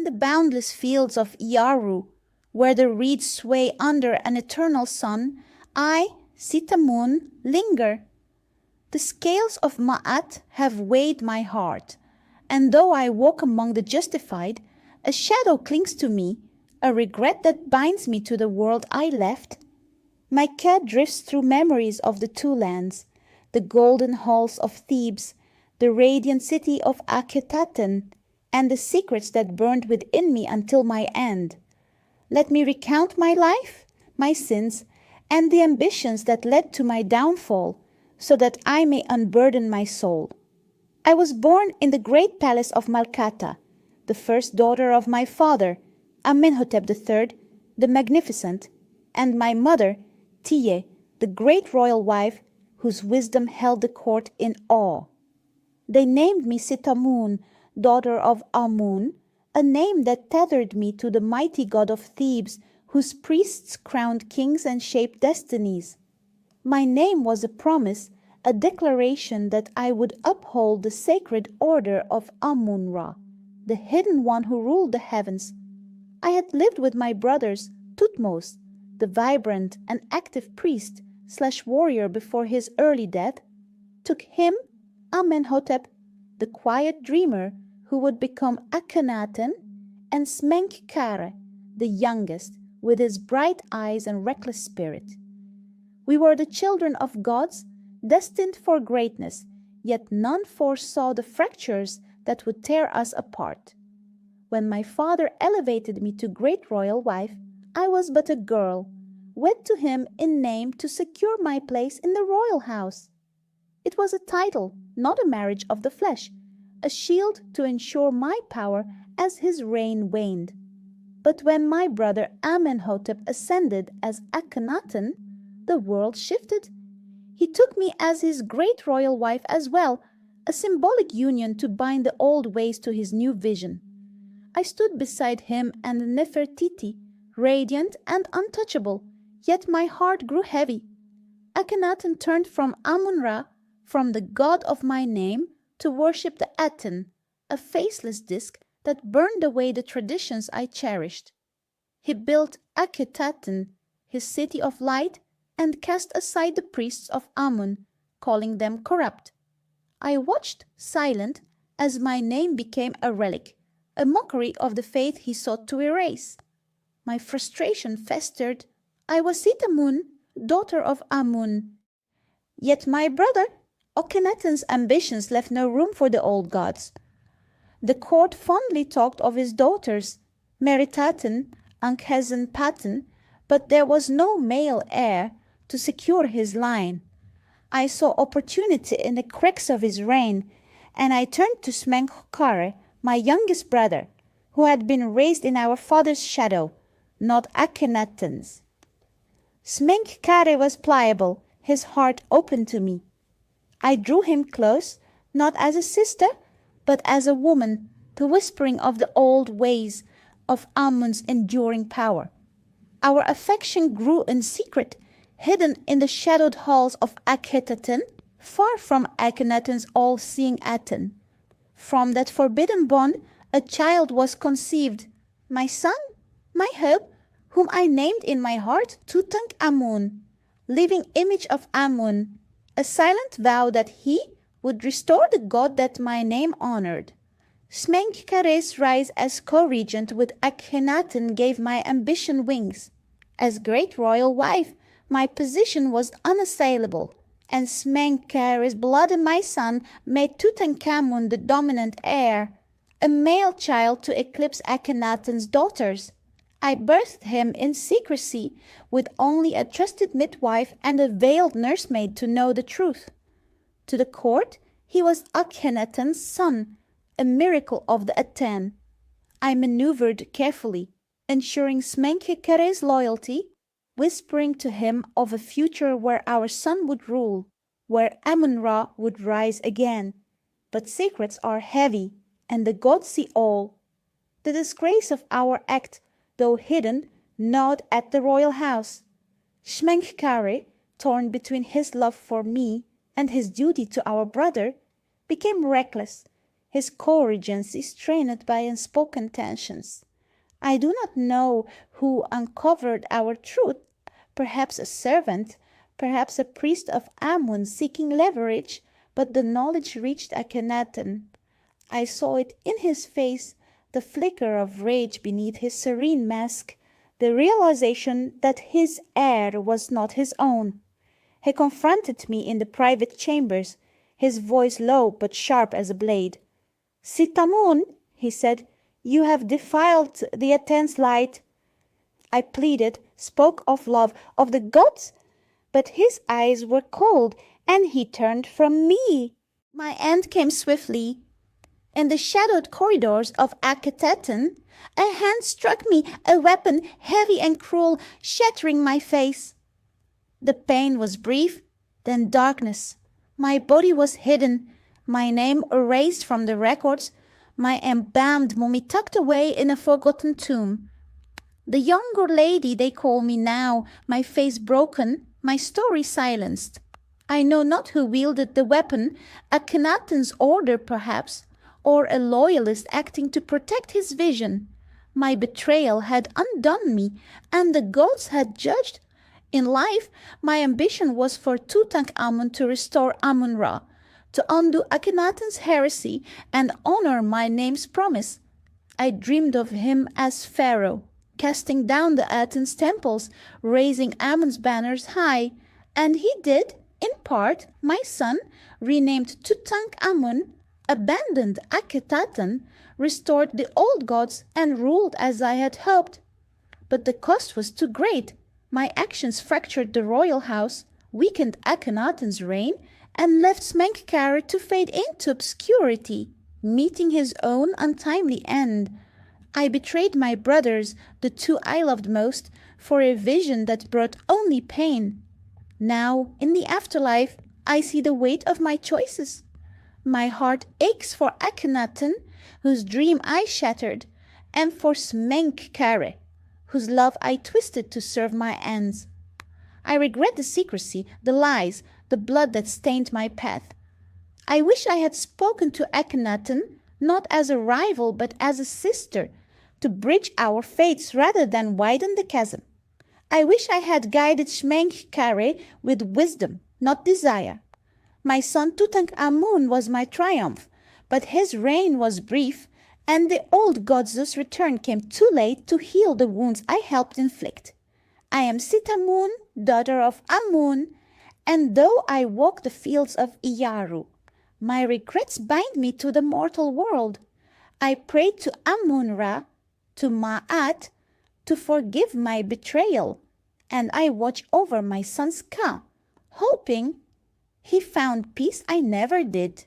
the boundless fields of Yaru, where the reeds sway under an eternal sun, I, Sitamun, linger. The scales of Ma'at have weighed my heart, and though I walk among the justified, a shadow clings to me, a regret that binds me to the world I left. My cat drifts through memories of the two lands, the golden halls of Thebes, the radiant city of Akhenaten, and the secrets that burned within me until my end. Let me recount my life, my sins, and the ambitions that led to my downfall, so that I may unburden my soul. I was born in the great palace of Malkata, the first daughter of my father, Amenhotep III, the Magnificent, and my mother, Tiye, the great royal wife, whose wisdom held the court in awe. They named me Sitamun, daughter of Amun, a name that tethered me to the mighty god of Thebes, whose priests crowned kings and shaped destinies. My name was a promise, a declaration that I would uphold the sacred order of Amun-Ra, the hidden one who ruled the heavens. I had lived with my brothers, Thutmose, the vibrant and active priest/warrior before his early death, took him, Amenhotep, the quiet dreamer who would become Akhenaten, and Smenkhkare, the youngest, with his bright eyes and reckless spirit. We were the children of gods, destined for greatness, yet none foresaw the fractures that would tear us apart. When my father elevated me to great royal wife, I was but a girl, wed to him in name to secure my place in the royal house. It was a title, not a marriage of the flesh, a shield to ensure my power as his reign waned. But when my brother Amenhotep ascended as Akhenaten, the world shifted. He took me as his great royal wife as well, a symbolic union to bind the old ways to his new vision. I stood beside him and Nefertiti, radiant and untouchable, yet my heart grew heavy. Akhenaten turned from Amun-Ra, from the god of my name, to worship the Aten, a faceless disk that burned away the traditions I cherished. He built Akhenaten, his city of light, and cast aside the priests of Amun, calling them corrupt. I watched, silent, as my name became a relic, a mockery of the faith he sought to erase. My frustration festered. I was Sitamun, daughter of Amun. Yet my brother, Akhenaten's ambitions left no room for the old gods. The court fondly talked of his daughters, Merytaten, Ankhezen-Paten, but there was no male heir to secure his line. I saw opportunity in the cracks of his reign, and I turned to Smenkhkare, my youngest brother, who had been raised in our father's shadow, not Akhenaten's. Smenkhkare was pliable, his heart open to me. I drew him close, not as a sister, but as a woman, the whispering of the old ways of Amun's enduring power. Our affection grew in secret, hidden in the shadowed halls of Akhenaten, far from Akhenaten's all-seeing Aten. From that forbidden bond, a child was conceived, my son, my hope, whom I named in my heart Tutankhamun, living image of Amun, a silent vow that he would restore the god that my name honored. Smenkhkare's rise as co-regent with Akhenaten gave my ambition wings. As great royal wife, my position was unassailable, and Smenkhkare's blood in my son made Tutankhamun the dominant heir, a male child to eclipse Akhenaten's daughters. I birthed him in secrecy, with only a trusted midwife and a veiled nursemaid to know the truth. To the court, he was Akhenaten's son, a miracle of the Aten. I maneuvered carefully, ensuring Smenkhkare's loyalty, whispering to him of a future where our son would rule, where Amun-Ra would rise again. But secrets are heavy, and the gods see all. The disgrace of our act, though hidden, gnawed at the royal house. Smenkhkare, torn between his love for me and his duty to our brother, became reckless. his co-regency strained by unspoken tensions. I do not know who uncovered our truth, perhaps a servant, perhaps a priest of Amun seeking leverage, but the knowledge reached Akhenaten. I saw it in his face, the flicker of rage beneath his serene mask, the realization that his heir was not his own. He confronted me in the private chambers, his voice low but sharp as a blade. "Sitamun," he said, "you have defiled the Aten's light." I pleaded, spoke of love, of the gods, but his eyes were cold, and he turned from me. My end came swiftly. In the shadowed corridors of Akhenaten, a hand struck me, a weapon heavy and cruel, shattering my face. The pain was brief, then darkness. My body was hidden, my name erased from the records, my embalmed mummy tucked away in a forgotten tomb. The younger lady they call me now, my face broken, my story silenced. I know not who wielded the weapon, Akhenaten's order perhaps, or a loyalist acting to protect his vision. My betrayal had undone me, and the gods had judged. In life, my ambition was for Tutankhamun to restore Amun-Ra, to undo Akhenaten's heresy and honor my name's promise. I dreamed of him as Pharaoh, casting down the Aten's temples, raising Amun's banners high, and he did, in part. My son, renamed Tutankhamun, abandoned Akhenaten, restored the old gods, and ruled as I had hoped. But the cost was too great. My actions fractured the royal house, weakened Akhenaten's reign, and left Menkare to fade into obscurity, meeting his own untimely end. I betrayed my brothers, the two I loved most, for a vision that brought only pain. Now, in the afterlife, I see the weight of my choices. My heart aches for Akhenaten, whose dream I shattered, and for Menkare, whose love I twisted to serve my ends. I regret the secrecy, the lies, the blood that stained my path. I wish I had spoken to Akhenaten, not as a rival but as a sister, to bridge our fates rather than widen the chasm. I wish I had guided Menkare with wisdom, not desire. My son Tutankhamun was my triumph, but his reign was brief, and the old god's return came too late to heal the wounds I helped inflict. I am Sitamun, daughter of Amun, and though I walk the fields of Iyaru, my regrets bind me to the mortal world. I pray to Amun-Ra, to Ma'at, to forgive my betrayal, and I watch over my son's Ka, hoping he found peace I never did.